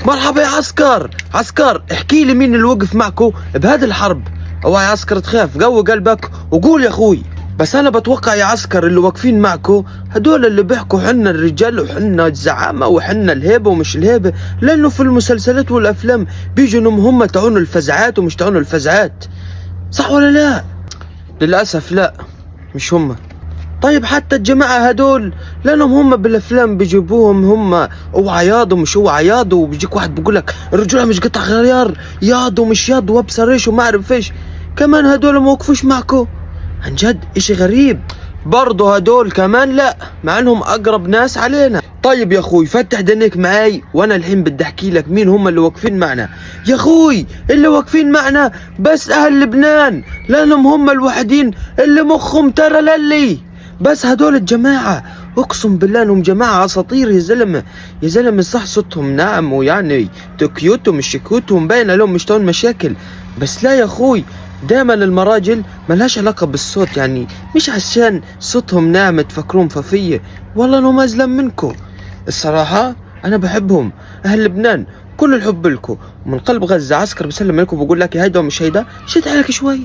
مرحبا يا عسكر. عسكر احكي لي مين اللي وقف معكو بهذه الحرب. اوعى يا عسكر تخاف، قوي قلبك وقول يا اخوي. بس انا بتوقع يا عسكر اللي واقفين معكو هدول اللي بيحكوا حنا الرجال وحنا الزعامة وحنا الهيبة ومش الهيبة، لانه في المسلسلات والافلام بيجوا انهم هم تعونوا الفزعات ومش تعونوا الفزعات، صح ولا لا؟ للاسف لا، مش هم. طيب حتى الجماعة هدول لانهم هم بالافلام بيجيبوهم هم اوعى ياض ومش اوعى ياض، وبيجيك واحد بيقول لك الرجولة مش قطع غيار، ياض ومش ياض وابصر ايش وما اعرف ايش. كمان هدول ما وقفوش معكو، عن جد اشي غريب. برضه هدول كمان لا، مع انهم اقرب ناس علينا. طيب يا اخوي فتح دنيك معاي وانا الحين بدي احكي لك مين هم اللي واقفين معنا. يا اخوي اللي واقفين معنا بس اهل لبنان، لانهم هم الوحيدين اللي مخهم ترى للي. بس هدول الجماعة اقسم بالله انهم جماعة اساطير يا زلمة. يا زلمة صح صوتهم ناعم ويعني كيوتهم مش كيوتهم باينة لهم مش تون مشاكل، بس لا يا اخوي دائما المراجل ملهاش علاقة بالصوت، يعني مش عشان صوتهم ناعم تفكرون ففية، والله انهم ازلم منكو. الصراحة انا بحبهم اهل لبنان، كل الحب لكم ومن قلب غزة. عسكر بسلم عليكم وبقول لك يا هيدا ومش هيدا، شد حالك شوي.